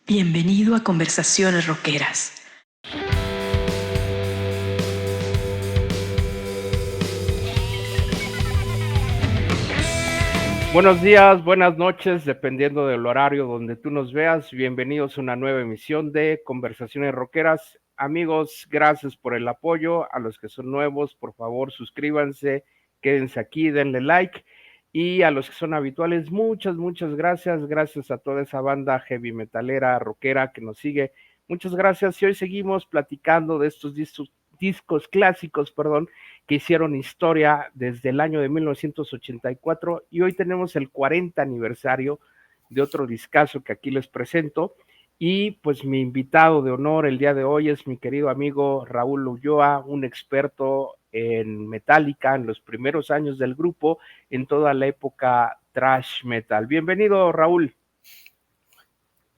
Bienvenido a Conversaciones Rockeras. Buenos días, buenas noches, dependiendo del horario donde tú nos veas. Bienvenidos a una nueva emisión de Conversaciones Rockeras. Amigos, gracias por el apoyo. A los que son nuevos, por favor, suscríbanse, quédense aquí, denle like. Y a los que son habituales, muchas gracias. Gracias a toda esa banda heavy metalera, rockera que nos sigue. Muchas gracias. Y hoy seguimos platicando de estos discos clásicos, que hicieron historia desde el año de 1984 y hoy tenemos el 40 aniversario de otro discazo que aquí les presento. Y pues mi invitado de honor el día de hoy es mi querido amigo Raúl Ulloa, un experto en Metallica, en los primeros años del grupo, en toda la época thrash metal. Bienvenido, Raúl.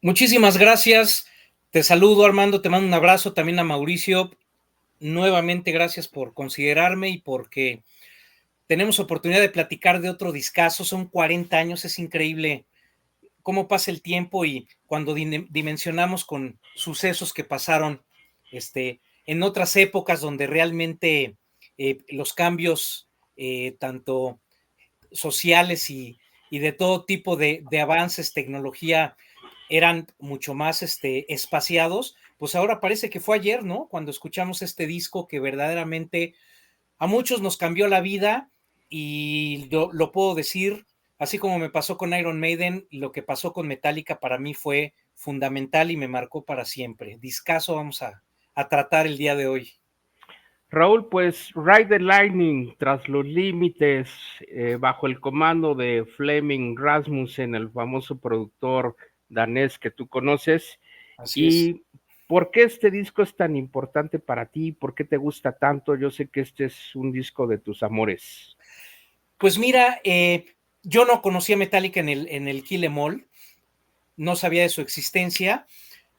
Muchísimas gracias. Te saludo, Armando, te mando un abrazo también a Mauricio. Nuevamente, gracias por considerarme y porque tenemos oportunidad de platicar de otro discazo. Son 40 años, es increíble cómo pasa el tiempo y cuando dimensionamos con sucesos que pasaron en otras épocas donde realmente los cambios, tanto sociales y de todo tipo de avances, tecnología, eran mucho más espaciados, pues ahora parece que fue ayer, ¿no? Cuando escuchamos este disco que verdaderamente a muchos nos cambió la vida y lo puedo decir, así como me pasó con Iron Maiden, lo que pasó con Metallica para mí fue fundamental y me marcó para siempre. Discazo vamos a tratar el día de hoy. Raúl, pues Ride the Lightning, tras los límites, bajo el comando de Flemming Rasmussen, el famoso productor danés que tú conoces. Así es. ¿Y por qué este disco es tan importante para ti? ¿Por qué te gusta tanto? Yo sé que este es un disco de tus amores. Pues mira, yo no conocía Metallica en el Kill 'Em All, no sabía de su existencia.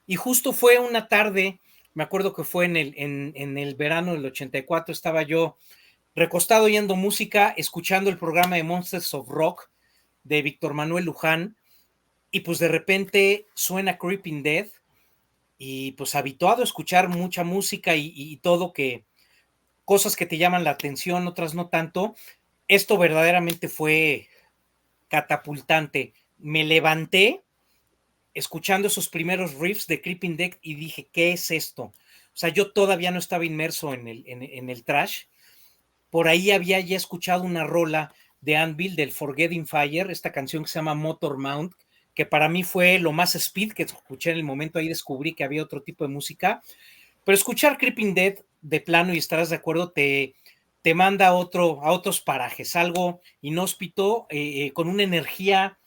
Y justo fue una tarde, me acuerdo que fue en el verano del 84, estaba yo recostado oyendo música, escuchando el programa de Monsters of Rock de Víctor Manuel Luján, y pues de repente suena Creeping Dead, y pues habituado a escuchar mucha música y todo, que cosas que te llaman la atención, otras no tanto. Esto verdaderamente fue catapultante. Me levanté escuchando esos primeros riffs de Creeping Dead y dije, ¿qué es esto? O sea, yo todavía no estaba inmerso en el trash. Por ahí había ya escuchado una rola de Anvil del Forgetting Fire, esta canción que se llama Motor Mount, que para mí fue lo más speed que escuché en el momento. Ahí descubrí que había otro tipo de música. Pero escuchar Creeping Dead de plano, y estarás de acuerdo, te manda a otros parajes, algo inhóspito, con una energía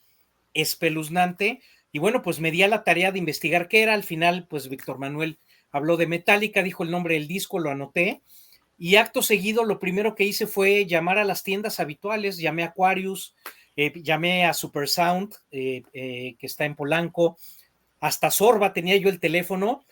espeluznante. Y bueno, pues me di a la tarea de investigar qué era. Al final, pues Víctor Manuel habló de Metallica, dijo el nombre del disco, lo anoté. Y acto seguido, lo primero que hice fue llamar a las tiendas habituales. Llamé a Aquarius, llamé a Super Sound, que está en Polanco, hasta Sorba tenía yo el teléfono.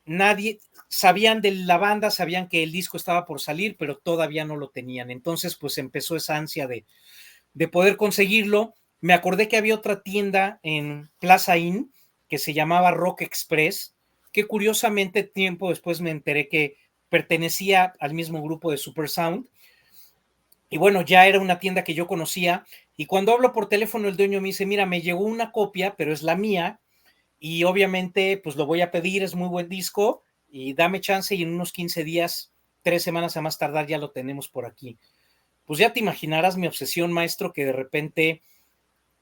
Nadie, sabían de la banda, sabían que el disco estaba por salir, pero todavía no lo tenían. Entonces, pues empezó esa ansia de poder conseguirlo. Me acordé que había otra tienda en Plaza Inn que se llamaba Rock Express, que curiosamente tiempo después me enteré que pertenecía al mismo grupo de Super Sound. Y bueno, ya era una tienda que yo conocía. Y cuando hablo por teléfono, el dueño me dice, mira, me llegó una copia, pero es la mía. Y obviamente, pues lo voy a pedir, es muy buen disco. Y dame chance y en unos 15 días, 3 semanas a más tardar, ya lo tenemos por aquí. Pues ya te imaginarás mi obsesión, maestro, que de repente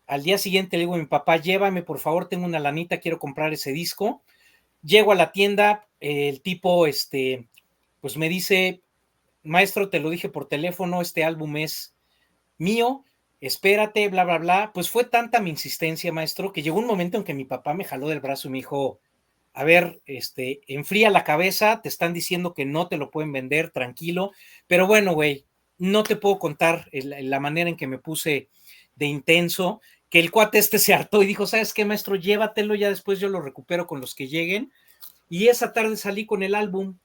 al día siguiente le digo a mi papá, llévame, por favor, tengo una lanita, quiero comprar ese disco. Llego a la tienda, el tipo, pues me dice, maestro, te lo dije por teléfono, este álbum es mío, espérate, bla, bla, bla. Pues fue tanta mi insistencia, maestro, que llegó un momento en que mi papá me jaló del brazo y me dijo, a ver, enfría la cabeza, te están diciendo que no te lo pueden vender, tranquilo. Pero bueno, güey, no te puedo contar la manera en que me puse de intenso, que el cuate se hartó y dijo, ¿sabes qué, maestro? Llévatelo, ya después yo lo recupero con los que lleguen. Y esa tarde salí con el álbum.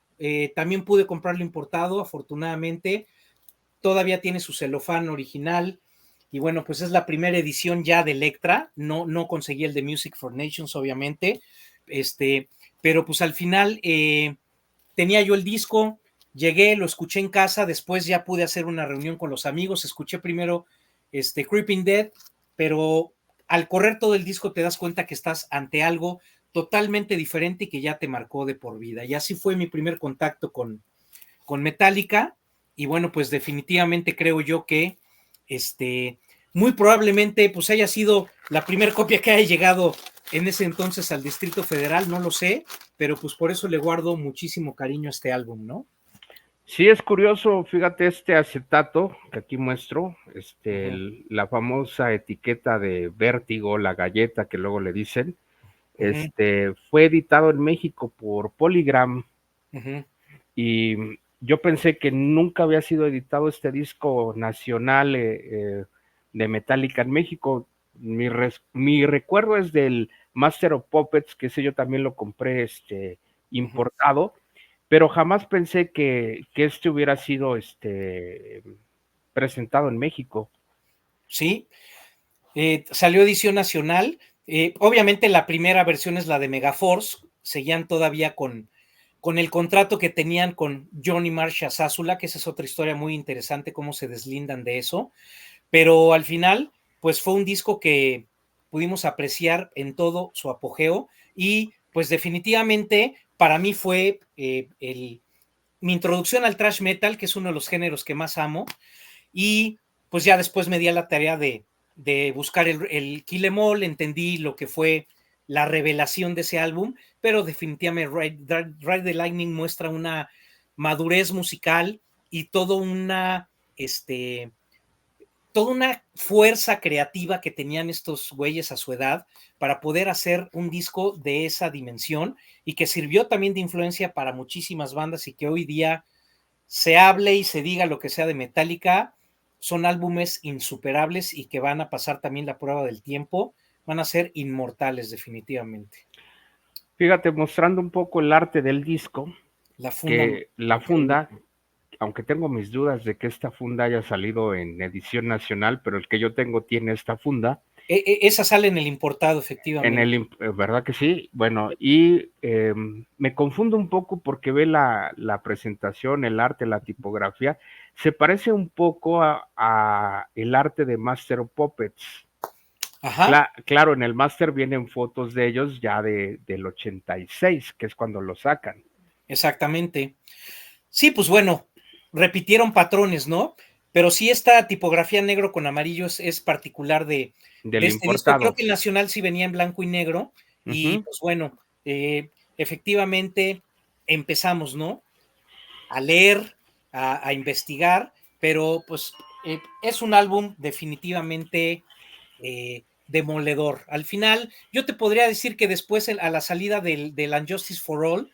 También pude comprarlo importado, afortunadamente. Todavía tiene su celofán original. Y bueno, pues es la primera edición ya de Electra. No conseguí el de Music for Nations, obviamente, pero pues al final tenía yo el disco, llegué, lo escuché en casa, después ya pude hacer una reunión con los amigos, escuché primero Creeping Dead, pero al correr todo el disco te das cuenta que estás ante algo totalmente diferente y que ya te marcó de por vida. Y así fue mi primer contacto con Metallica. Y bueno, pues definitivamente creo yo que muy probablemente pues haya sido la primera copia que haya llegado en ese entonces al Distrito Federal, no lo sé, pero pues por eso le guardo muchísimo cariño a este álbum, ¿no? Sí, es curioso, fíjate este acetato que aquí muestro, la famosa etiqueta de Vértigo, la galleta que luego le dicen, fue editado en México por Polygram y yo pensé que nunca había sido editado este disco nacional de Metallica en México. Mi recuerdo es del Master of Puppets, que ese yo también lo compré importado, pero jamás pensé que este hubiera sido presentado en México. Sí, salió edición nacional. Obviamente la primera versión es la de Megaforce, seguían todavía con el contrato que tenían con Johnny Marcia Sazula, que esa es otra historia muy interesante, cómo se deslindan de eso, pero al final, pues fue un disco que pudimos apreciar en todo su apogeo y pues definitivamente para mí fue mi introducción al thrash metal, que es uno de los géneros que más amo, y pues ya después me di a la tarea de buscar el Kill Em All, entendí lo que fue la revelación de ese álbum, pero definitivamente Ride the Lightning muestra una madurez musical y toda una fuerza creativa que tenían estos güeyes a su edad para poder hacer un disco de esa dimensión y que sirvió también de influencia para muchísimas bandas y que hoy día se hable y se diga lo que sea de Metallica, son álbumes insuperables y que van a pasar también la prueba del tiempo, van a ser inmortales definitivamente. Fíjate, mostrando un poco el arte del disco, La funda. que la funda, aunque tengo mis dudas de que esta funda haya salido en edición nacional, pero el que yo tengo tiene esta funda. Esa sale en el importado, efectivamente. ¿Verdad que sí? Bueno, y me confundo un poco porque ve la presentación, el arte, la tipografía, se parece un poco a el arte de Master of Puppets. Ajá. Claro, en el Master vienen fotos de ellos ya del 86, que es cuando lo sacan. Exactamente. Sí, pues bueno, repitieron patrones, ¿no? Pero sí, esta tipografía negro con amarillo es particular de Del este disco. Creo importado. que el nacional sí venía en blanco y negro. Y pues bueno, efectivamente empezamos, ¿no? A leer, a investigar, pero pues es un álbum definitivamente demoledor. Al final, yo te podría decir que después a la salida del Unjustice for All,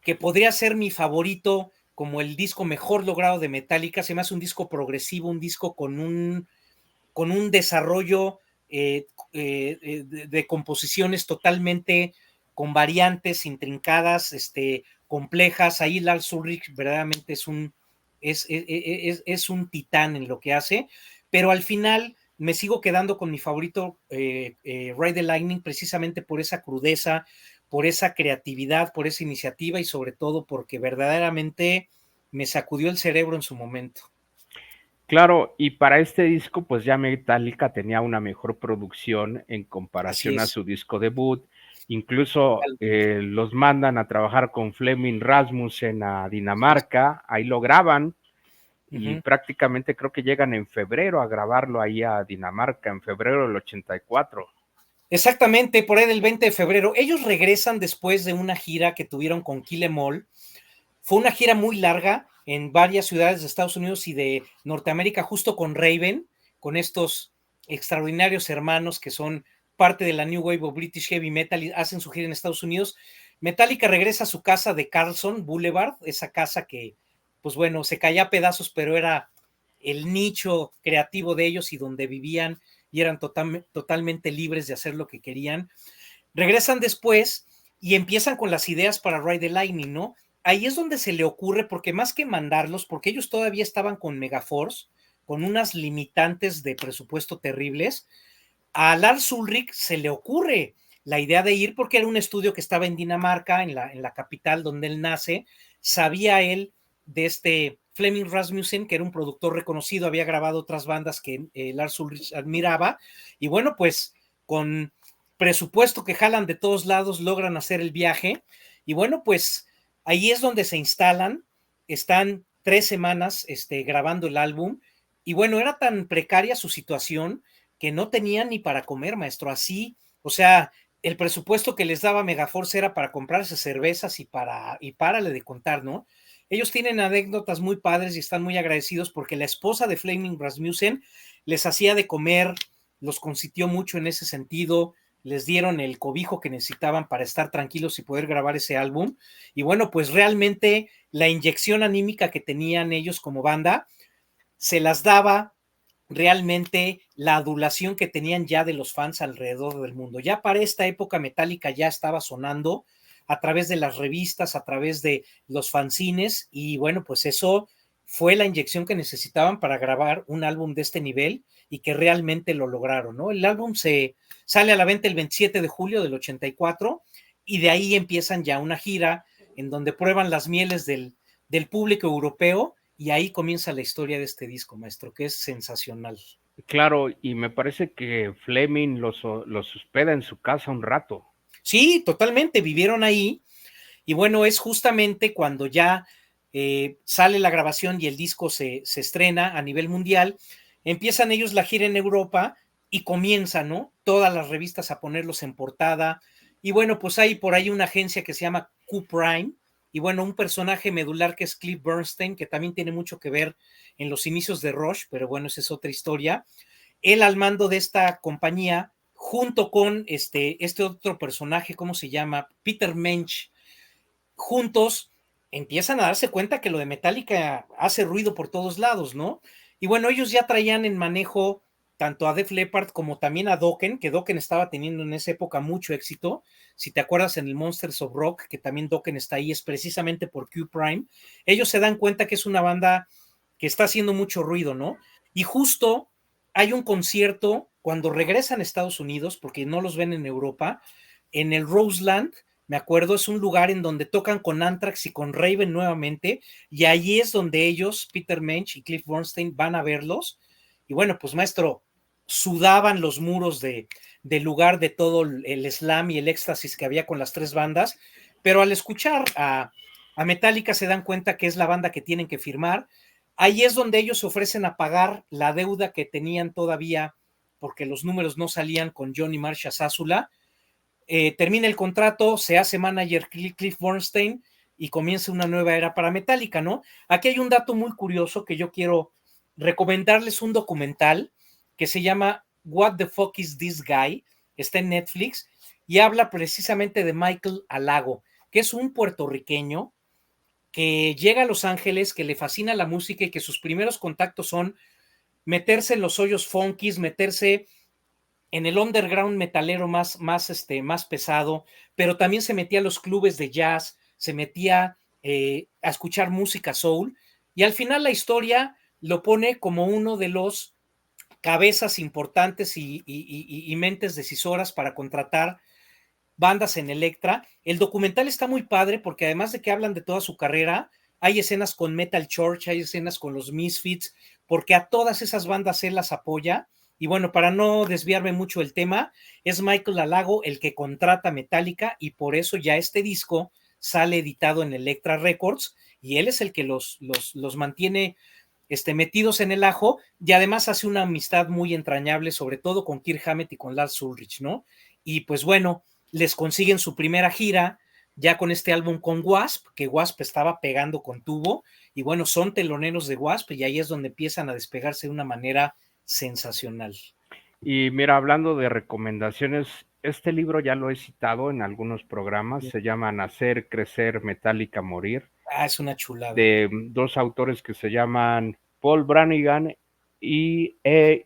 que podría ser mi favorito como el disco mejor logrado de Metallica, se me hace un disco progresivo, un disco con un desarrollo de composiciones totalmente con variantes intrincadas, complejas. Ahí Lars Ulrich verdaderamente es un titán en lo que hace, pero al final me sigo quedando con mi favorito Ride the Lightning precisamente por esa crudeza, por esa creatividad, por esa iniciativa y sobre todo porque verdaderamente me sacudió el cerebro en su momento. Claro, y para este disco, pues ya Metallica tenía una mejor producción en Así comparación a es. su disco debut. Incluso Totalmente. los mandan a trabajar con Flemming Rasmussen a Dinamarca, ahí lo graban y prácticamente creo que llegan en febrero a grabarlo ahí a Dinamarca, en febrero del 84. Exactamente, por ahí del 20 de febrero. Ellos regresan después de una gira que tuvieron con Kill Em All. Fue una gira muy larga en varias ciudades de Estados Unidos y de Norteamérica, justo con Raven, con estos extraordinarios hermanos que son parte de la New Wave of British Heavy Metal y hacen su gira en Estados Unidos. Metallica regresa a su casa de Carlson Boulevard, esa casa que, pues bueno, se caía a pedazos, pero era el nicho creativo de ellos y donde vivían y eran totalmente libres de hacer lo que querían. Regresan después y empiezan con las ideas para Ride the Lightning, ¿no? Ahí es donde se le ocurre, porque más que mandarlos, porque ellos todavía estaban con Megaforce, con unas limitantes de presupuesto terribles, a Lars Ulrich se le ocurre la idea de ir porque era un estudio que estaba en Dinamarca, en la capital donde él nace. Sabía él de este Flemming Rasmussen, que era un productor reconocido, había grabado otras bandas que Lars Ulrich admiraba, y bueno, pues con presupuesto que jalan de todos lados logran hacer el viaje, y bueno, pues ahí es donde se instalan, están 3 semanas grabando el álbum, y bueno, era tan precaria su situación que no tenían ni para comer, maestro, así, o sea, el presupuesto que les daba Megaforce era para comprarse cervezas y párale de contar, ¿no? Ellos tienen anécdotas muy padres y están muy agradecidos porque la esposa de Flemming Rasmussen les hacía de comer, los consintió mucho en ese sentido, les dieron el cobijo que necesitaban para estar tranquilos y poder grabar ese álbum. Y bueno, pues realmente la inyección anímica que tenían ellos como banda se las daba realmente la adulación que tenían ya de los fans alrededor del mundo. Ya para esta época Metallica ya estaba sonando a través de las revistas, a través de los fanzines, y bueno, pues eso fue la inyección que necesitaban para grabar un álbum de este nivel y que realmente lo lograron, ¿no? El álbum se sale a la venta el 27 de julio del 84 y de ahí empiezan ya una gira en donde prueban las mieles del público europeo y ahí comienza la historia de este disco, maestro, que es sensacional. Claro, y me parece que Fleming los hospeda en su casa un rato. Sí, totalmente, vivieron ahí. Y bueno, es justamente cuando ya sale la grabación y el disco se estrena a nivel mundial, empiezan ellos la gira en Europa y comienzan, ¿no? Todas las revistas a ponerlos en portada. Y bueno, pues hay por ahí una agencia que se llama Q-Prime, y bueno, un personaje medular que es Cliff Bernstein, que también tiene mucho que ver en los inicios de Rush, pero bueno, esa es otra historia. Él al mando de esta compañía, junto con este otro personaje, ¿cómo se llama? Peter Mensch, juntos empiezan a darse cuenta que lo de Metallica hace ruido por todos lados, ¿no? Y bueno, ellos ya traían en manejo tanto a Def Leppard como también a Dokken, que Dokken estaba teniendo en esa época mucho éxito. Si te acuerdas en el Monsters of Rock, que también Dokken está ahí, es precisamente por Q Prime. Ellos se dan cuenta que es una banda que está haciendo mucho ruido, ¿no? Y justo hay un concierto cuando regresan a Estados Unidos, porque no los ven en Europa, en el Roseland, me acuerdo, es un lugar en donde tocan con Anthrax y con Raven nuevamente, y ahí es donde ellos, Peter Mensch y Cliff Bernstein, van a verlos. Y bueno, pues maestro, sudaban los muros del lugar de todo el slam y el éxtasis que había con las tres bandas, pero al escuchar a Metallica se dan cuenta que es la banda que tienen que firmar. Ahí es donde ellos se ofrecen a pagar la deuda que tenían todavía porque los números no salían con Johnny Marsh Sazula. Termina el contrato, se hace manager Cliff Bernstein y comienza una nueva era para Metallica, ¿no? Aquí hay un dato muy curioso que yo quiero recomendarles, un documental que se llama What the Fuck is This Guy, está en Netflix y habla precisamente de Michael Alago, que es un puertorriqueño que llega a Los Ángeles, que le fascina la música y que sus primeros contactos son meterse en los hoyos funkies, meterse en el underground metalero más pesado, pero también se metía a los clubes de jazz, se metía a escuchar música soul, y al final la historia lo pone como uno de los cabezas importantes y mentes decisoras para contratar bandas en Elektra. El documental está muy padre porque además de que hablan de toda su carrera, hay escenas con Metal Church, hay escenas con los Misfits, porque a todas esas bandas él las apoya. Y bueno, para no desviarme mucho del tema, es Michael Alago el que contrata Metallica y por eso ya este disco sale editado en Elektra Records y él es el que los mantiene metidos en el ajo y además hace una amistad muy entrañable, sobre todo con Kirk Hammett y con Lars Ulrich, ¿no? Y pues bueno, les consiguen su primera gira ya con este álbum con Wasp, que Wasp estaba pegando con tubo, y bueno, son teloneros de Wasp y ahí es donde empiezan a despegarse de una manera sensacional. Y mira, hablando de recomendaciones, este libro ya lo he citado en algunos programas, se llama Nacer, Crecer, Metallica, Morir. Es una chulada. De dos autores que se llaman Paul Brannigan y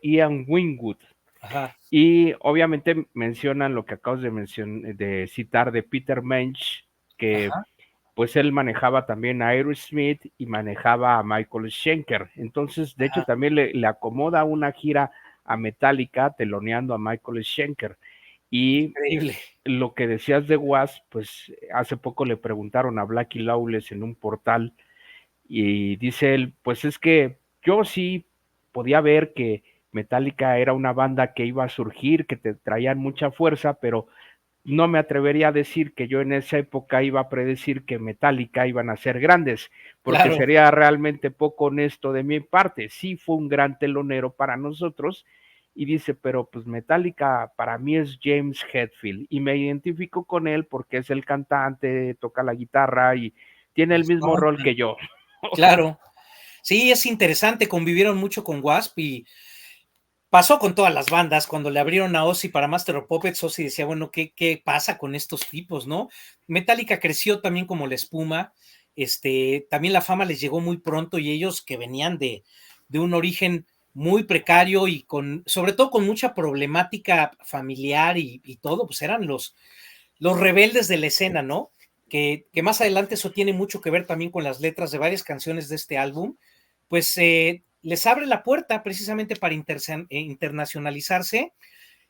Ian Wingwood. Ajá. Y obviamente mencionan lo que acabas de citar de Peter Mensch, que Ajá. pues él manejaba también a Aerosmith y manejaba a Michael Schenker. Entonces, de hecho, también le acomoda una gira a Metallica teloneando a Michael Schenker. Y Increíble. lo que decías de Wasp, pues hace poco le preguntaron a Blackie Lawless en un portal y dice él, pues es que yo sí podía ver que Metallica era una banda que iba a surgir, que te traían mucha fuerza, pero no me atrevería a decir que yo en esa época iba a predecir que Metallica iban a ser grandes, porque Claro, sería realmente poco honesto de mi parte. Sí fue un gran telonero para nosotros, y dice, pero pues Metallica para mí es James Hetfield, y me identifico con él porque es el cantante, toca la guitarra y tiene el el mismo rol frontman, que yo. claro. Sí, es interesante, convivieron mucho con Wasp y pasó con todas las bandas. Cuando le abrieron a Ozzy para Master of Puppets, Ozzy decía, bueno, ¿qué pasa con estos tipos, no? Metallica creció también como la espuma, también la fama les llegó muy pronto y ellos que venían de un origen muy precario y sobre todo con mucha problemática familiar y todo, pues eran los rebeldes de la escena, ¿no? Que más adelante eso tiene mucho que ver también con las letras de varias canciones de este álbum, pues les abre la puerta precisamente para internacionalizarse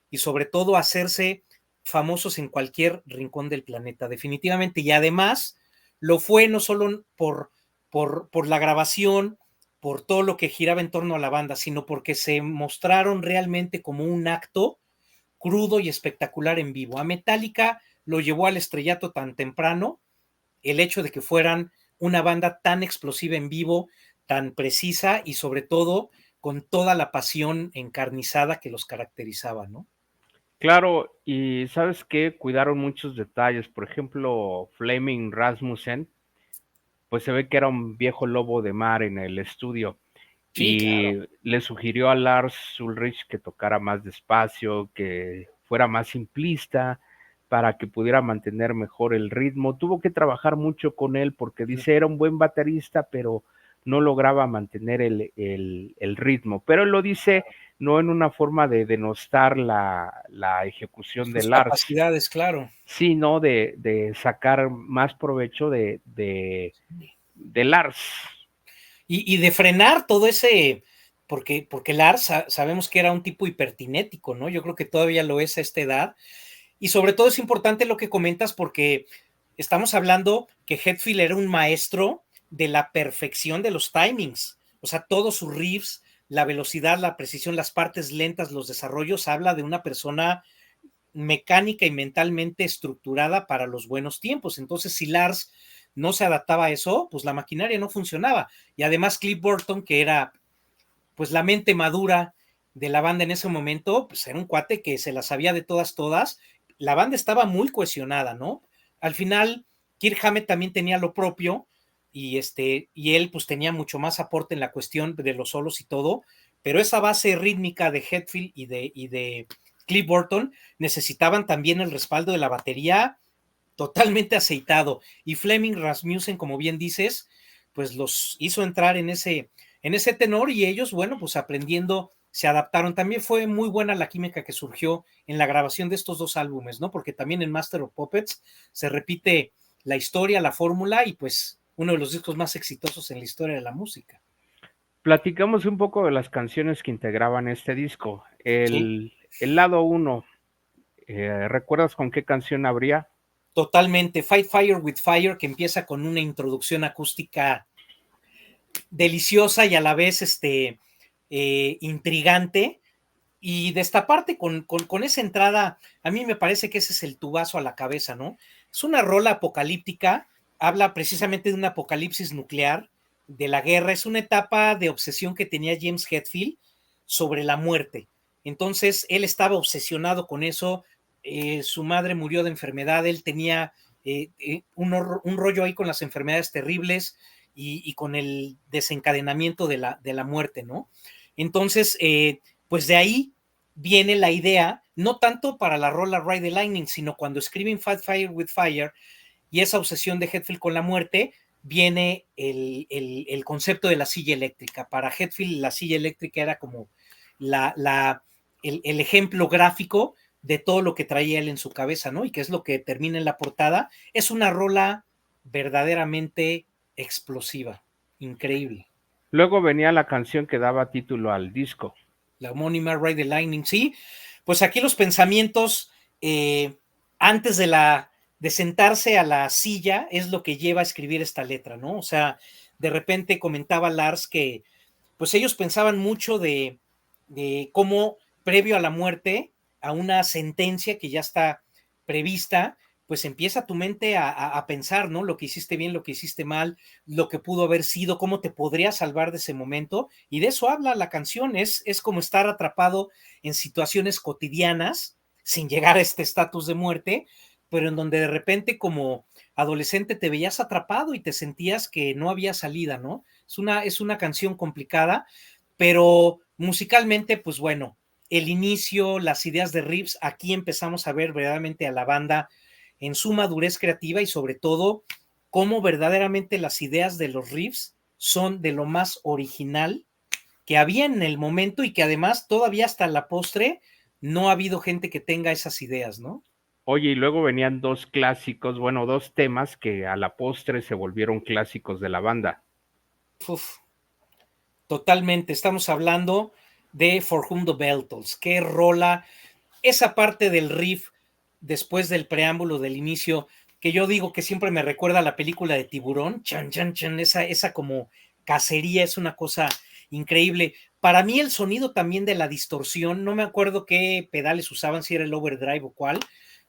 y sobre todo hacerse famosos en cualquier rincón del planeta, definitivamente. Y además lo fue no solo por la grabación, por todo lo que giraba en torno a la banda, sino porque se mostraron realmente como un acto crudo y espectacular en vivo. A Metallica lo llevó al estrellato tan temprano el hecho de que fueran una banda tan explosiva en vivo, tan precisa y sobre todo con toda la pasión encarnizada que los caracterizaba, ¿no? Claro, y sabes que cuidaron muchos detalles, por ejemplo, Fleming Rasmussen, pues se ve que era un viejo lobo de mar en el estudio Sí, y claro. le sugirió a Lars Ulrich que tocara más despacio, que fuera más simplista para que pudiera mantener mejor el ritmo. Tuvo que trabajar mucho con él porque dice era un buen baterista, pero no lograba mantener el ritmo. Pero él lo dice no en una forma de denostar la ejecución de Sus Lars, capacidades, claro. sino de sacar más provecho de Lars. Y de frenar todo ese, porque Lars sabemos que era un tipo hipertinético, ¿no? Yo creo que todavía lo es a esta edad. Y sobre todo es importante lo que comentas porque estamos hablando que Hetfield era un maestro de la perfección de los timings. O sea, todos sus riffs, la velocidad, la precisión, las partes lentas, los desarrollos, habla de una persona mecánica y mentalmente estructurada para los buenos tiempos. Entonces, si Lars no se adaptaba a eso, pues la maquinaria no funcionaba. Y además Cliff Burton, que era pues la mente madura de la banda en ese momento, pues era un cuate que se la sabía de todas. La banda estaba muy cohesionada, ¿no? Al final, Kirk Hammett también tenía lo propio y él pues tenía mucho más aporte en la cuestión de los solos y todo, pero esa base rítmica de Hetfield y de Cliff Burton necesitaban también el respaldo de la batería totalmente aceitado. Y Fleming Rasmussen, como bien dices, pues los hizo entrar en ese tenor y ellos, bueno, pues aprendiendo, se adaptaron. También fue muy buena la química que surgió en la grabación de estos dos álbumes, ¿no? Porque también en Master of Puppets se repite la historia, la fórmula y pues uno de los discos más exitosos en la historia de la música. Platicamos un poco de las canciones que integraban este disco. Sí, El lado uno, ¿recuerdas con qué canción habría? totalmente. Fight Fire with Fire, que empieza con una introducción acústica deliciosa y a la vez intrigante. Y destaparte con esa entrada, a mí me parece que ese es el tubazo a la cabeza, ¿no? Es una rola apocalíptica, habla precisamente de un apocalipsis nuclear, de la guerra, es una etapa de obsesión que tenía James Hetfield sobre la muerte. Entonces, él estaba obsesionado con eso, su madre murió de enfermedad, él tenía un rollo ahí con las enfermedades terribles y con el desencadenamiento de la muerte, ¿no? Entonces, pues de ahí viene la idea, no tanto para la rola Ride the Lightning, sino cuando escriben Fight Fire with Fire y esa obsesión de Hetfield con la muerte, viene el concepto de la silla eléctrica. Para Hetfield la silla eléctrica era como la, la, el ejemplo gráfico de todo lo que traía él en su cabeza, ¿no? Y que es lo que termina en la portada. Es una rola verdaderamente explosiva, increíble. Luego venía la canción que daba título al disco. La homónima Ride the Lightning, sí. Pues aquí los pensamientos antes de sentarse a la silla es lo que lleva a escribir esta letra, ¿no? O sea, de repente comentaba Lars que pues ellos pensaban mucho de cómo previo a la muerte, a una sentencia que ya está prevista, pues empieza tu mente a pensar, ¿no? Lo que hiciste bien, lo que hiciste mal, lo que pudo haber sido, cómo te podría salvar de ese momento. Y de eso habla la canción, es como estar atrapado en situaciones cotidianas, sin llegar a este estatus de muerte, pero en donde de repente como adolescente te veías atrapado y te sentías que no había salida, ¿no? Es una canción complicada, pero musicalmente, pues bueno, el inicio, las ideas de riffs, aquí empezamos a ver verdaderamente a la banda en su madurez creativa y sobre todo cómo verdaderamente las ideas de los riffs son de lo más original que había en el momento y que además todavía hasta la postre no ha habido gente que tenga esas ideas, ¿no? Oye, y luego venían dos clásicos, bueno, dos temas que a la postre se volvieron clásicos de la banda. Uf, totalmente, estamos hablando de For Whom the Bell Tolls, qué rola, esa parte del riff después del preámbulo del inicio, que yo digo que siempre me recuerda a la película de Tiburón, chan, chan, chan, esa como cacería es una cosa increíble. Para mí el sonido también de la distorsión, no me acuerdo qué pedales usaban, si era el overdrive o cuál,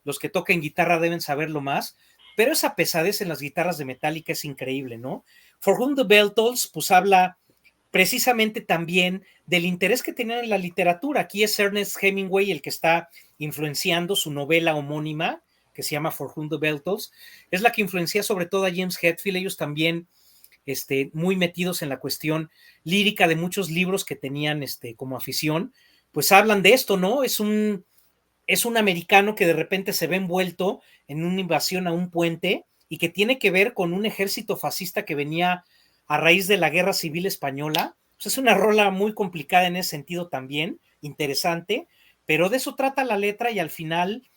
los que toquen guitarra deben saberlo más, pero esa pesadez en las guitarras de Metallica es increíble, ¿no? For Whom the Bell Tolls, pues habla precisamente también del interés que tenían en la literatura. Aquí es Ernest Hemingway el que está influenciando su novela homónima, que se llama For Whom the Bell Tolls, es la que influencia sobre todo a James Hetfield, ellos también muy metidos en la cuestión lírica de muchos libros que tenían como afición, pues hablan de esto, ¿no? Es un americano que de repente se ve envuelto en una invasión a un puente y que tiene que ver con un ejército fascista que venía a raíz de la Guerra Civil Española. Pues es una rola muy complicada en ese sentido también, interesante, pero de eso trata la letra y al final,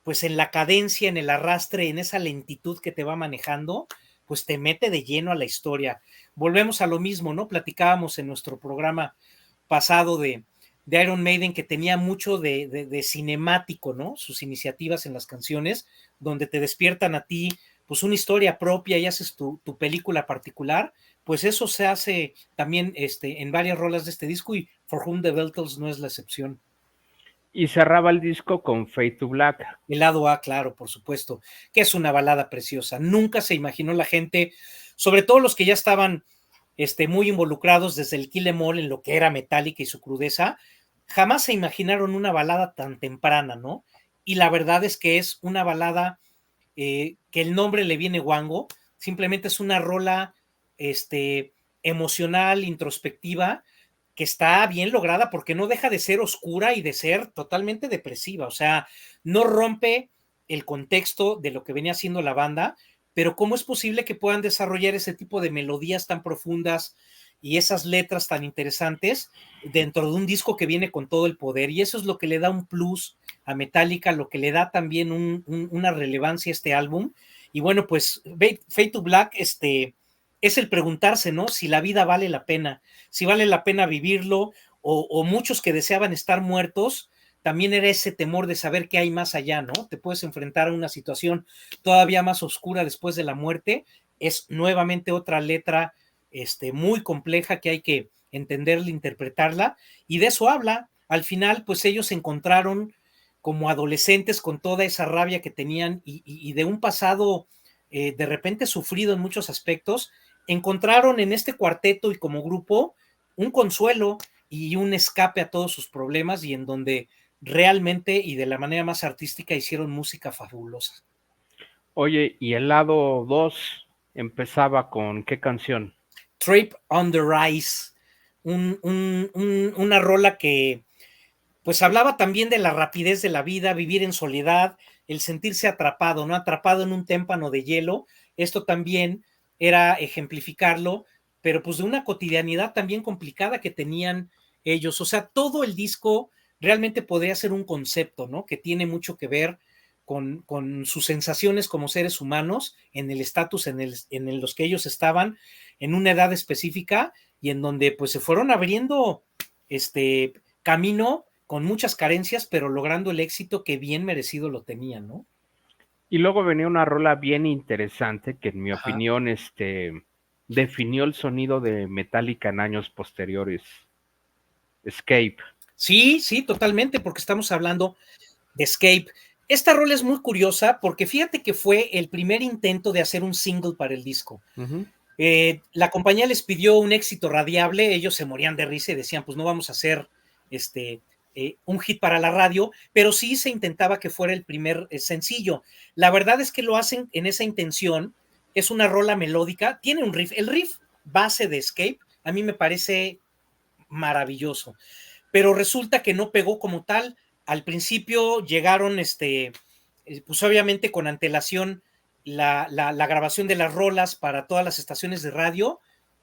pues en la cadencia, en el arrastre, en esa lentitud que te va manejando, pues te mete de lleno a la historia. Volvemos a lo mismo, ¿no? Platicábamos en nuestro programa pasado de Iron Maiden que tenía mucho de cinemático, ¿no? Sus iniciativas en las canciones, donde te despiertan a ti pues una historia propia y haces tu película particular, pues eso se hace también en varias rolas de este disco y For Whom the Bell Tolls no es la excepción. Y cerraba el disco con Fade to Black. El lado A, claro, por supuesto, que es una balada preciosa. Nunca se imaginó la gente, sobre todo los que ya estaban muy involucrados desde el Kill Em All en lo que era Metallica y su crudeza, jamás se imaginaron una balada tan temprana, ¿no? Y la verdad es que es una balada que el nombre le viene guango, simplemente es una rola emocional, introspectiva, que está bien lograda porque no deja de ser oscura y de ser totalmente depresiva, o sea, no rompe el contexto de lo que venía haciendo la banda, pero ¿cómo es posible que puedan desarrollar ese tipo de melodías tan profundas y esas letras tan interesantes dentro de un disco que viene con todo el poder? Y eso es lo que le da un plus a Metallica, lo que le da también una relevancia a este álbum. Y bueno, pues Fade to Black es el preguntarse, ¿no? Si la vida vale la pena, si vale la pena vivirlo, o muchos que deseaban estar muertos, también era ese temor de saber qué hay más allá, ¿no? Te puedes enfrentar a una situación todavía más oscura después de la muerte. Es nuevamente otra letra muy compleja que hay que entenderla, interpretarla, y de eso habla. Al final, pues ellos se encontraron como adolescentes con toda esa rabia que tenían y de un pasado de repente sufrido en muchos aspectos, encontraron en este cuarteto y como grupo un consuelo y un escape a todos sus problemas y en donde realmente y de la manera más artística hicieron música fabulosa. Oye, y el lado 2 empezaba con ¿qué canción? Trip on the Rise, una rola que pues hablaba también de la rapidez de la vida, vivir en soledad, el sentirse atrapado, ¿no? Atrapado en un témpano de hielo. Esto también era ejemplificarlo, pero pues de una cotidianidad también complicada que tenían ellos. O sea, todo el disco realmente podría ser un concepto, ¿no? Que tiene mucho que ver con sus sensaciones como seres humanos, en el estatus en los que ellos estaban, en una edad específica y en donde pues se fueron abriendo camino con muchas carencias, pero logrando el éxito que bien merecido lo tenían, ¿no? Y luego venía una rola bien interesante que en mi Ajá. opinión definió el sonido de Metallica en años posteriores, Escape. Sí, sí, totalmente, porque estamos hablando de Escape. Esta rola es muy curiosa porque fíjate que fue el primer intento de hacer un single para el disco. Ujú. La compañía les pidió un éxito radiable, ellos se morían de risa y decían, pues no vamos a hacer un hit para la radio, pero sí se intentaba que fuera el primer sencillo. La verdad es que lo hacen en esa intención, es una rola melódica, tiene un riff, el riff base de Escape a mí me parece maravilloso, pero resulta que no pegó como tal. Al principio llegaron, pues obviamente con antelación la grabación de las rolas para todas las estaciones de radio,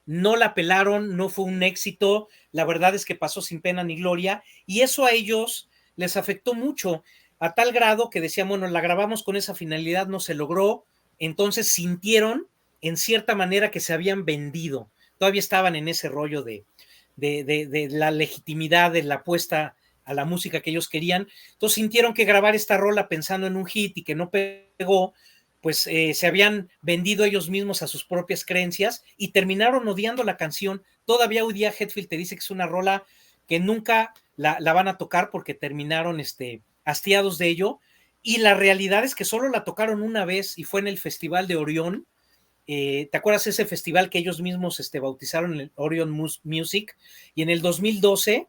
no la pelaron, no fue un éxito, la verdad es que pasó sin pena ni gloria, y eso a ellos les afectó mucho, a tal grado que decían, bueno, la grabamos con esa finalidad, no se logró, entonces sintieron en cierta manera que se habían vendido, todavía estaban en ese rollo de la legitimidad de la apuesta a la música que ellos querían. Entonces sintieron que grabar esta rola pensando en un hit y que no pegó, pues se habían vendido ellos mismos a sus propias creencias y terminaron odiando la canción. Todavía hoy día Hetfield te dice que es una rola que nunca la van a tocar porque terminaron hastiados de ello. Y la realidad es que solo la tocaron una vez y fue en el Festival de Orión. ¿Te acuerdas ese festival que ellos mismos bautizaron el Orion Music? Y en el 2012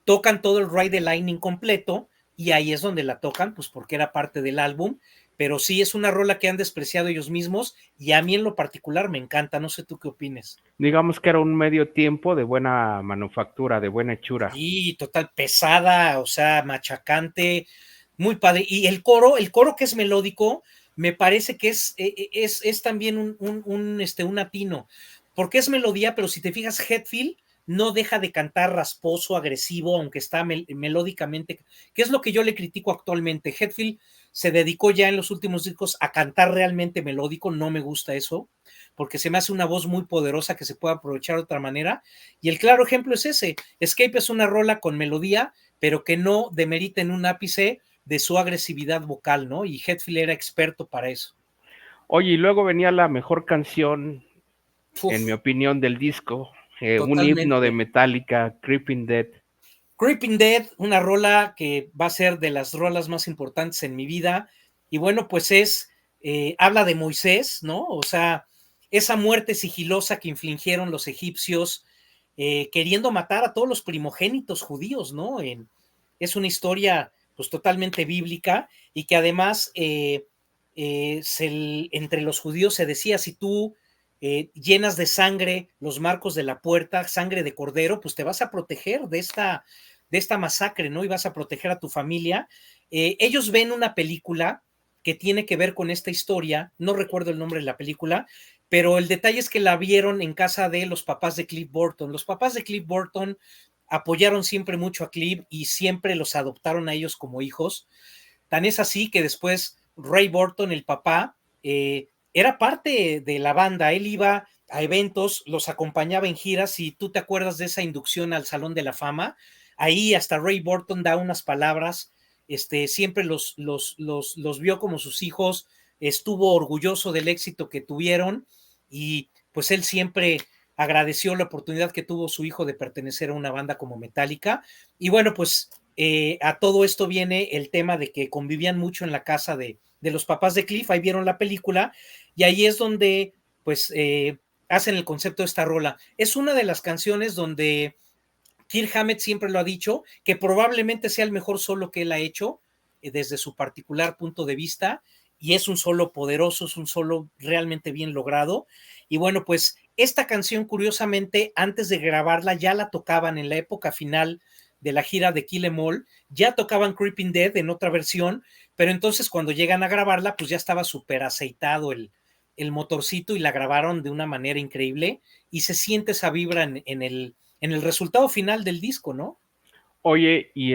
tocan todo el Ride the Lightning completo y ahí es donde la tocan, pues porque era parte del álbum, pero sí es una rola que han despreciado ellos mismos y a mí en lo particular me encanta, no sé tú qué opines. Digamos que era un medio tiempo de buena manufactura, de buena hechura. Sí, total pesada, o sea, machacante, muy padre. Y el coro que es melódico, me parece que es también un atino, porque es melodía, pero si te fijas, Hetfield no deja de cantar rasposo, agresivo, aunque está melódicamente, que es lo que yo le critico actualmente. Hetfield se dedicó ya en los últimos discos a cantar realmente melódico, no me gusta eso, porque se me hace una voz muy poderosa que se puede aprovechar de otra manera. Y el claro ejemplo es ese. Escape es una rola con melodía, pero que no demerita en un ápice de su agresividad vocal, ¿no? Y Hetfield era experto para eso. Oye, y luego venía la mejor canción, en mi Uf, opinión, del disco, un himno de totalmente. Metallica, Creeping Dead. Creeping Dead, una rola que va a ser de las rolas más importantes en mi vida. Y bueno, pues habla de Moisés, ¿no? O sea, esa muerte sigilosa que infligieron los egipcios, queriendo matar a todos los primogénitos judíos, ¿no? Es una historia pues totalmente bíblica y que además entre los judíos se decía, si tú llenas de sangre los marcos de la puerta, sangre de cordero, pues te vas a proteger de esta masacre, ¿no? Y vas a proteger a tu familia. Ellos ven una película que tiene que ver con esta historia, no recuerdo el nombre de la película, pero el detalle es que la vieron en casa de los papás de Cliff Burton. Los papás de Cliff Burton apoyaron siempre mucho a Cliff y siempre los adoptaron a ellos como hijos. Tan es así que después Ray Burton, el papá, era parte de la banda. Él iba a eventos, los acompañaba en giras. Y tú te acuerdas de esa inducción al Salón de la Fama, ahí hasta Ray Burton da unas palabras, siempre los vio como sus hijos, estuvo orgulloso del éxito que tuvieron y pues él siempre agradeció la oportunidad que tuvo su hijo de pertenecer a una banda como Metallica. Y bueno, pues a todo esto viene el tema de que convivían mucho en la casa de los papás de Cliff, ahí vieron la película y ahí es donde pues hacen el concepto de esta rola. Es una de las canciones donde Kirk Hammett siempre lo ha dicho, que probablemente sea el mejor solo que él ha hecho desde su particular punto de vista, y es un solo poderoso, es un solo realmente bien logrado. Y bueno, pues esta canción, curiosamente, antes de grabarla, ya la tocaban en la época final de la gira de Kill 'Em All, ya tocaban Creeping Dead en otra versión, pero entonces cuando llegan a grabarla, pues ya estaba súper aceitado el motorcito y la grabaron de una manera increíble y se siente esa vibra en el resultado final del disco, ¿no? Oye, y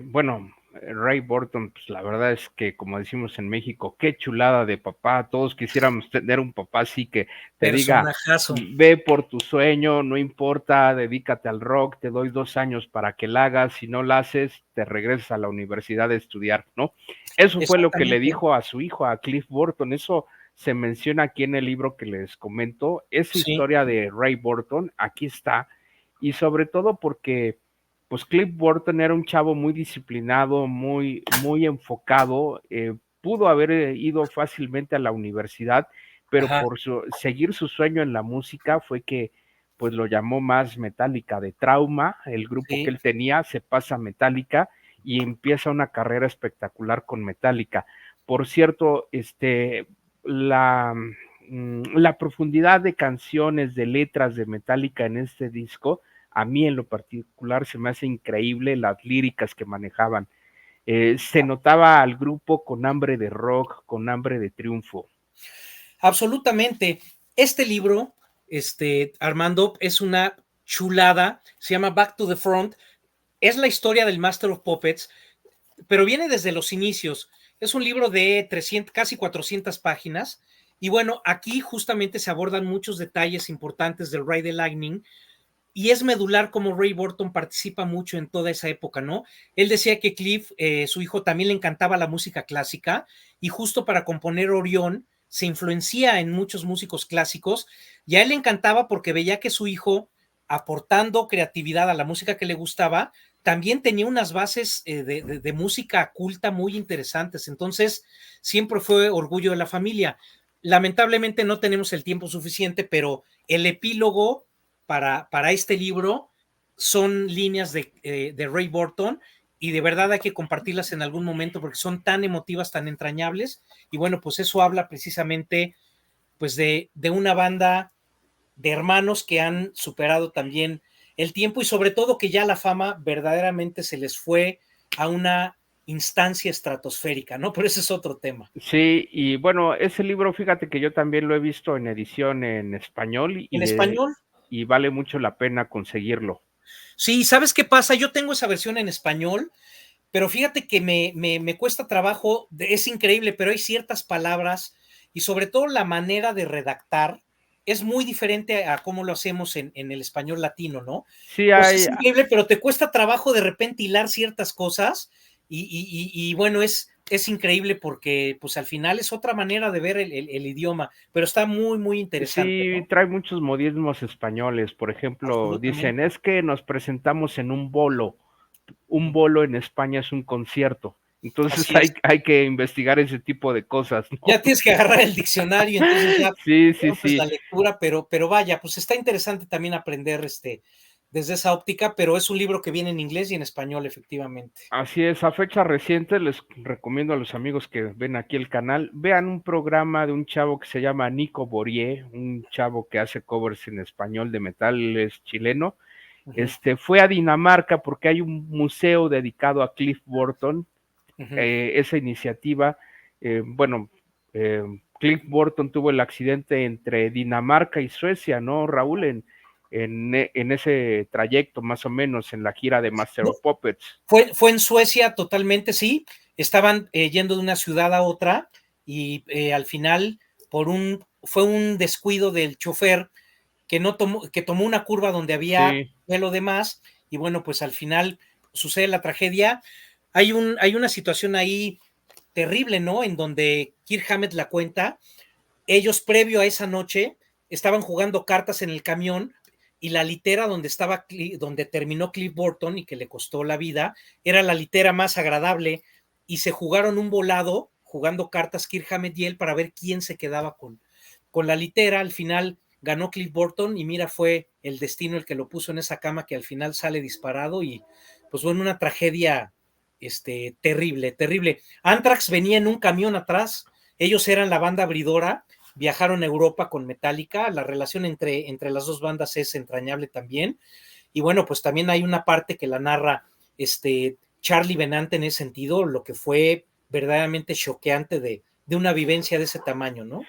bueno, Ray Burton, pues la verdad es que, como decimos en México, qué chulada de papá. Todos quisiéramos tener un papá así que te diga, Personajazo. ve por tu sueño, no importa, dedícate al rock, te doy 2 años para que la hagas, si no la haces, te regresas a la universidad a estudiar, ¿no? Eso fue lo que le Exactamente. dijo a su hijo, a Cliff Burton. Eso se menciona aquí en el libro que les comento. Esa Sí, historia de Ray Burton, aquí está, y sobre todo porque pues Cliff Burton era un chavo muy disciplinado, muy enfocado, pudo haber ido fácilmente a la universidad, pero ajá, por seguir su sueño en la música fue que pues lo llamó más Metallica de Trauma, el grupo que sí. él tenía se pasa a Metallica y empieza una carrera espectacular con Metallica. Por cierto, la profundidad de canciones, de letras de Metallica en este disco, a mí en lo particular se me hace increíble las líricas que manejaban. Se notaba al grupo con hambre de rock, con hambre de triunfo. Absolutamente. Este libro, Armando, es una chulada. Se llama Back to the Front. Es la historia del Master of Puppets, pero viene desde los inicios. Es un libro de 300, casi 400 páginas. Y bueno, aquí justamente se abordan muchos detalles importantes del Ride the Lightning. Y es medular como Ray Burton participa mucho en toda esa época, ¿no? Él decía que Cliff, su hijo, también le encantaba la música clásica y justo para componer Orión se influencia en muchos músicos clásicos y a él le encantaba porque veía que su hijo, aportando creatividad a la música que le gustaba, también tenía unas bases de música culta muy interesantes. Entonces, siempre fue orgullo de la familia. Lamentablemente no tenemos el tiempo suficiente, pero el epílogo para este libro son líneas de Ray Burton y de verdad hay que compartirlas en algún momento porque son tan emotivas, tan entrañables y bueno, pues eso habla precisamente pues de una banda de hermanos que han superado también el tiempo y sobre todo que ya la fama verdaderamente se les fue a una instancia estratosférica, ¿no? Pero ese es otro tema. Sí, y bueno, ese libro, fíjate que yo también lo he visto en edición en español En español, y vale mucho la pena conseguirlo. sí, ¿sabes qué pasa? Yo tengo esa versión en español, pero fíjate que me cuesta trabajo, es increíble, pero hay ciertas palabras y sobre todo la manera de redactar es muy diferente a cómo lo hacemos en el español latino, ¿no? Sí, Entonces hay, es increíble, pero te cuesta trabajo de repente hilar ciertas cosas y bueno, es increíble porque pues al final es otra manera de ver el idioma, pero está muy, muy interesante, sí, ¿no? trae muchos modismos españoles. Por ejemplo, dicen, Absolutamente. es que nos presentamos en un bolo. Un bolo en España es un concierto. Entonces Así es. hay que investigar ese tipo de cosas, ¿no? Ya tienes que agarrar el diccionario, entonces ya Sí, sí, rompes la sí. lectura, pero vaya, pues está interesante también aprender desde esa óptica, pero es un libro que viene en inglés y en español, efectivamente. Así es, a fecha reciente les recomiendo a los amigos que ven aquí el canal, vean un programa de un chavo que se llama Nico Borie, un chavo que hace covers en español de metal, es chileno. Ujú, Fue a Dinamarca porque hay un museo dedicado a Cliff Burton. ujú. Esa iniciativa, bueno, eh, Cliff Burton tuvo el accidente entre Dinamarca y Suecia, ¿no, Raúl? En ese trayecto, más o menos, en la gira de Master No, of Puppets. fue en Suecia totalmente, sí. Estaban yendo de una ciudad a otra y al final, fue un descuido del chofer que tomó una curva donde había Sí, hielo de más y bueno, pues al final sucede la tragedia. Hay una situación ahí terrible, ¿no? En donde Kirk Hammett la cuenta. Ellos, previo a esa noche, estaban jugando cartas en el camión y la litera donde terminó Cliff Burton y que le costó la vida, era la litera más agradable y se jugaron un volado jugando cartas Kirk Hammett y él para ver quién se quedaba con la litera. Al final ganó Cliff Burton y mira, fue el destino el que lo puso en esa cama que al final sale disparado y pues bueno, una tragedia terrible, terrible. Anthrax venía en un camión atrás, ellos eran la banda abridora, viajaron a Europa con Metallica, la relación entre las dos bandas es entrañable también, y bueno, pues también hay una parte que la narra Charlie Benante en ese sentido, lo que fue verdaderamente choqueante de una vivencia de ese tamaño, ¿no?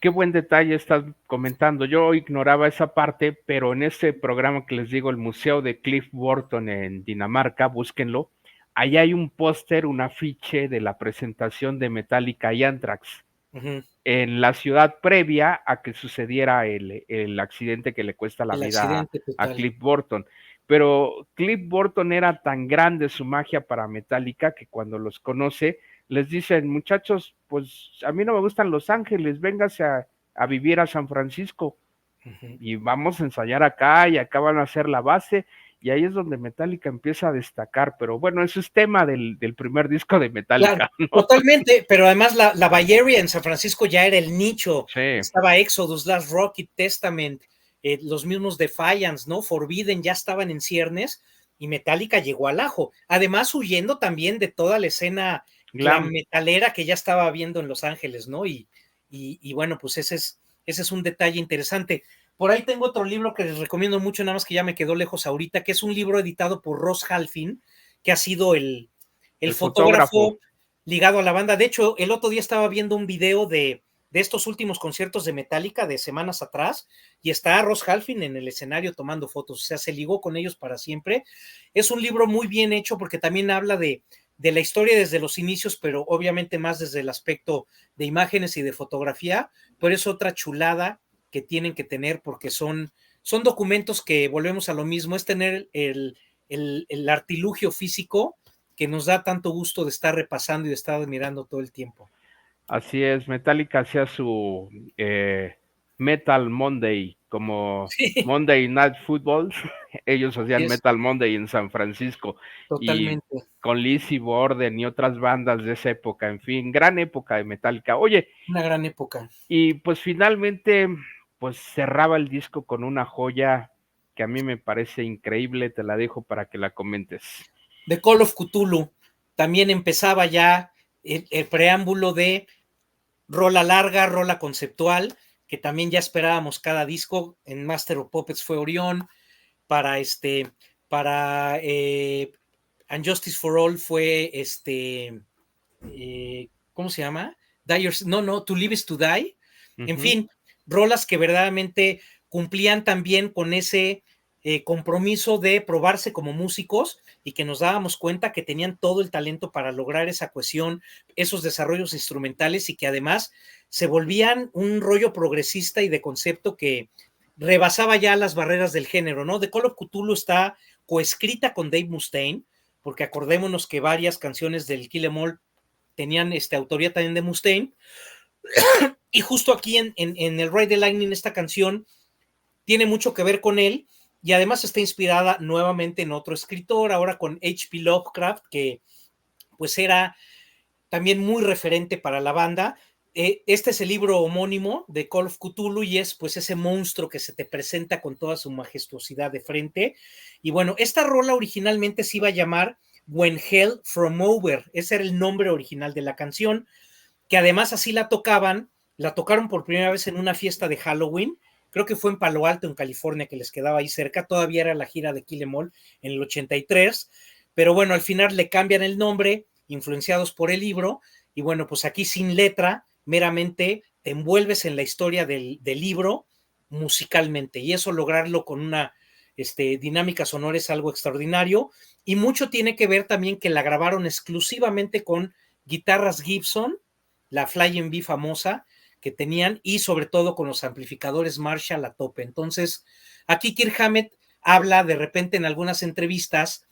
qué buen detalle estás comentando. Yo ignoraba esa parte, pero en este programa que les digo, el Museo de Cliff Burton en Dinamarca, búsquenlo. ahí hay un póster, un afiche de la presentación de Metallica y Anthrax en la ciudad previa a que sucediera el accidente que le cuesta la El vida accidente a total. Cliff Burton. Pero Cliff Burton era tan grande su magia para Metallica que cuando los conoce les dicen, muchachos, pues a mí no me gustan Los Ángeles, véngase a vivir a San Francisco y vamos a ensayar acá y acá van a hacer la base y ahí es donde Metallica empieza a destacar, pero bueno, eso es tema del primer disco de Claro, Metallica, ¿no? totalmente, pero además la Bay Area en San Francisco ya era el nicho, Sí. estaba Exodus, Last Rocket, Testament, los mismos Defiance, ¿no? Forbidden ya estaban en ciernes y Metallica llegó al ajo, además huyendo también de toda la escena glam metalera que ya estaba viendo en Los Ángeles, ¿no? Y bueno, pues ese es un detalle interesante. Por ahí tengo otro libro que les recomiendo mucho, nada más que ya me quedó lejos ahorita, que es un libro editado por Ross Halfin, que ha sido el fotógrafo ligado a la banda. De hecho, el otro día estaba viendo un video de estos últimos conciertos de Metallica de semanas atrás y está Ross Halfin en el escenario tomando fotos, o sea, se ligó con ellos para siempre. Es un libro muy bien hecho porque también habla de la historia desde los inicios, pero obviamente más desde el aspecto de imágenes y de fotografía, pero es otra chulada que tienen que tener porque son documentos que volvemos a lo mismo, es tener el artilugio físico que nos da tanto gusto de estar repasando y de estar admirando todo el tiempo. Así es, Metallica hacía su Metal Monday, como Sí. Monday Night Football, ellos hacían Metal Monday en San Francisco. Totalmente. Y con Lizzy Borden y otras bandas de esa época, en fin, gran época de Metallica. Oye, una gran época. Y pues finalmente, pues cerraba el disco con una joya que a mí me parece increíble, te la dejo para que la comentes. The Call of Cthulhu, también empezaba ya el preámbulo de rola larga, rola conceptual, que también ya esperábamos cada disco. En Master of Puppets fue Orión, para And Justice for All fue ¿cómo se llama? To Live is to Die. En fin, rolas que verdaderamente cumplían también con ese compromiso de probarse como músicos y que nos dábamos cuenta que tenían todo el talento para lograr esa cohesión, esos desarrollos instrumentales y que además se volvían un rollo progresista y de concepto que rebasaba ya las barreras del género, ¿no? The Call of Cthulhu está coescrita con Dave Mustaine, porque acordémonos que varias canciones del Kill 'Em All tenían autoría también de Mustaine, y justo aquí en el Ride the Lightning esta canción tiene mucho que ver con él, y además está inspirada nuevamente en otro escritor, ahora con H.P. Lovecraft, que pues era también muy referente para la banda. Este es el libro homónimo de Call of Cthulhu y es pues ese monstruo que se te presenta con toda su majestuosidad de frente. Y bueno, esta rola originalmente se iba a llamar When Hell From Over, ese era el nombre original de la canción, que además así la tocaron por primera vez en una fiesta de Halloween, creo que fue en Palo Alto, en California, que les quedaba ahí cerca, todavía era la gira de Kill 'Em All en el 83, pero bueno, al final le cambian el nombre, influenciados por el libro, y bueno, pues aquí sin letra, meramente te envuelves en la historia del libro musicalmente, y eso lograrlo con una dinámica sonora es algo extraordinario, y mucho tiene que ver también que la grabaron exclusivamente con guitarras Gibson, la Flying V famosa que tenían, y sobre todo con los amplificadores Marshall a tope. Entonces, aquí Kirk Hammett habla de repente en algunas entrevistas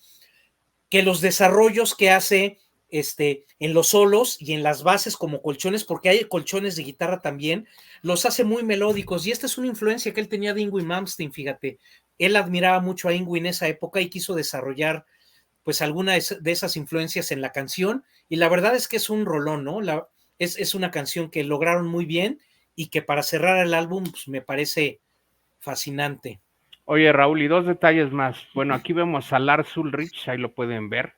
que los desarrollos que hace en los solos y en las bases como colchones, porque hay colchones de guitarra también, los hace muy melódicos, y esta es una influencia que él tenía de Yngwie Malmsteen, fíjate, él admiraba mucho a Yngwie en esa época y quiso desarrollar pues alguna de esas influencias en la canción, y la verdad es que es un rolón, ¿no? Es una canción que lograron muy bien y que para cerrar el álbum pues, me parece fascinante. Oye, Raúl, y dos detalles más. Bueno, aquí vemos a Lars Ulrich, ahí lo pueden ver,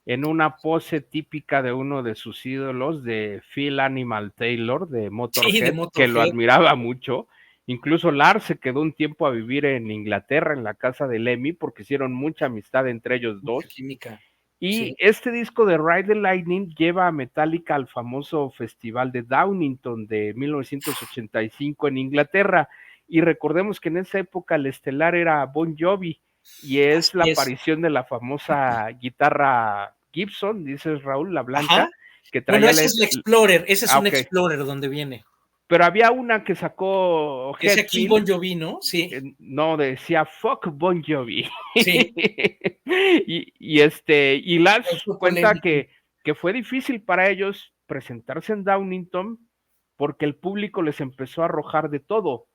en una pose típica de uno de sus ídolos, de Phil Animal Taylor, de Motorhead, sí, de Motorhead, que lo admiraba mucho. Incluso Lars se quedó un tiempo a vivir en Inglaterra, en la casa de Lemmy, porque hicieron mucha amistad entre ellos dos. Química. Y sí. este disco de Ride the Lightning lleva a Metallica al famoso festival de Downington de 1985 en Inglaterra. Y recordemos que en esa época el estelar era Bon Jovi, y es la aparición de la famosa guitarra Gibson, dices Raúl, la Ajá. blanca, que Bueno, traía ese es la Explorer, ese es un ok. Explorer donde viene. Pero había una que sacó Ese aquí Hetfield, Bon Jovi, ¿no? Sí, no, decía fuck Bon Jovi. sí. Y Lars Fue cuenta polémico. que fue difícil para ellos presentarse en Downington porque el público les empezó a arrojar de todo.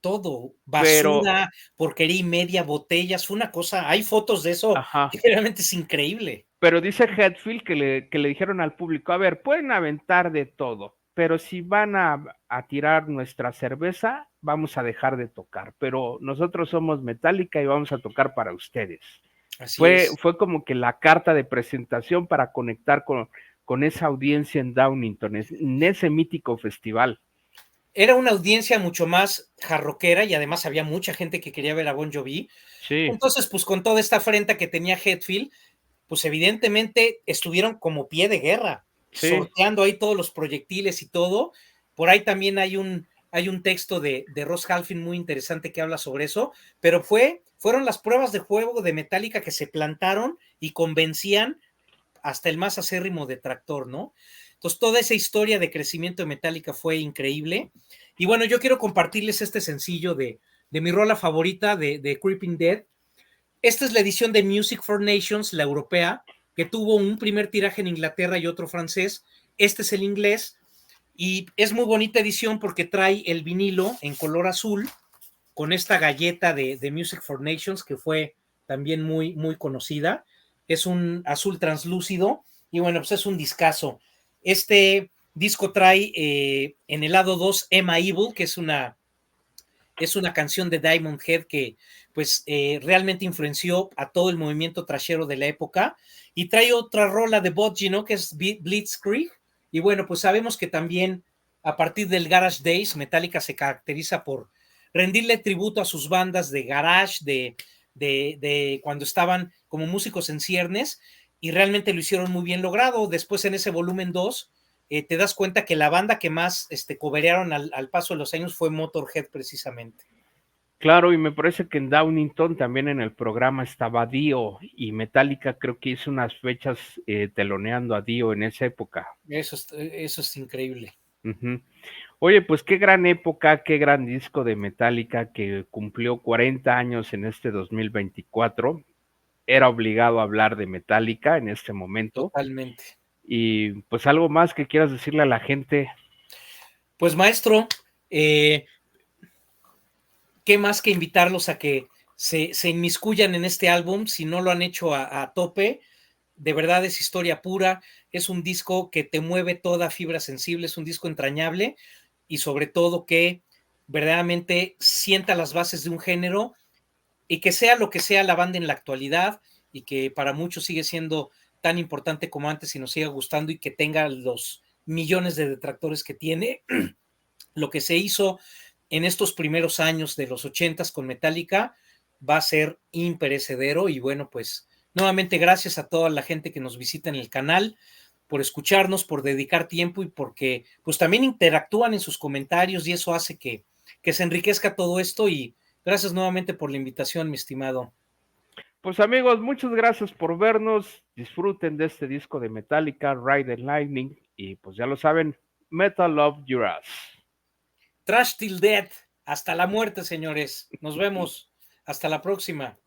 Todo, Pero, basura, porquería y media, botellas, fue una cosa, hay fotos de eso ajá, que realmente es increíble. pero dice Hetfield que le dijeron al público, a ver, pueden aventar de todo, pero si van a tirar nuestra cerveza, vamos a dejar de tocar, pero nosotros somos Metallica y vamos a tocar para ustedes. Así es. Fue como que la carta de presentación para conectar con esa audiencia en Downington, en ese mítico festival. Era una audiencia mucho más jarroquera y además había mucha gente que quería ver a Bon Jovi. Sí, Entonces, pues con toda esta afrenta que tenía Hetfield, pues evidentemente estuvieron como pie de guerra, sí, sorteando ahí todos los proyectiles y todo. Por ahí también hay un texto de Ross Halfin muy interesante que habla sobre eso, pero fueron las pruebas de juego de Metallica que se plantaron y convencían hasta el más acérrimo detractor, ¿no? Entonces, toda esa historia de crecimiento de Metallica fue increíble. Y bueno, yo quiero compartirles este sencillo de mi rola favorita de Creeping Dead. Esta es la edición de Music for Nations, la europea, que tuvo un primer tiraje en Inglaterra y otro francés. Este es el inglés y es muy bonita edición porque trae el vinilo en color azul con esta galleta de Music for Nations que fue también muy, muy conocida. Es un azul translúcido y bueno, pues es un discazo. Este disco trae en el lado 2 Emma Evil, que es una canción de Diamond Head que pues realmente influenció a todo el movimiento trashero de la época y trae otra rola de Budgie, ¿no? Que es Blitzkrieg y bueno, pues sabemos que también a partir del Garage Days Metallica se caracteriza por rendirle tributo a sus bandas de garage, de cuando estaban como músicos en ciernes y realmente lo hicieron muy bien logrado. Después en ese volumen 2 te das cuenta que la banda que más coberearon al paso de los años fue Motorhead precisamente. claro, y me parece que en Downington también en el programa estaba Dio y Metallica creo que hizo unas fechas teloneando a Dio en esa época. Eso es increíble. Uh-huh. Oye, pues qué gran época, qué gran disco de Metallica que cumplió 40 años en este 2024. Era obligado a hablar de Metallica en este momento. Totalmente. Y pues algo más que quieras decirle a la gente. Pues maestro, eh, ¿qué más que invitarlos a que se inmiscuyan en este álbum si no lo han hecho a tope? De verdad es historia pura, es un disco que te mueve toda fibra sensible, es un disco entrañable y sobre todo que verdaderamente sienta las bases de un género y que sea lo que sea la banda en la actualidad y que para muchos sigue siendo tan importante como antes y nos siga gustando y que tenga los millones de detractores que tiene, lo que se hizo en estos primeros años de los 80s con Metallica va a ser imperecedero y bueno, pues nuevamente gracias a toda la gente que nos visita en el canal por escucharnos, por dedicar tiempo y porque pues también interactúan en sus comentarios y eso hace que se enriquezca todo esto y gracias nuevamente por la invitación, mi estimado. Pues amigos, muchas gracias por vernos. Disfruten de este disco de Metallica, Ride the Lightning. Y pues ya lo saben, Metal Love Your Ass. Trash Till Death. Hasta la muerte, señores. Nos vemos. Hasta la próxima.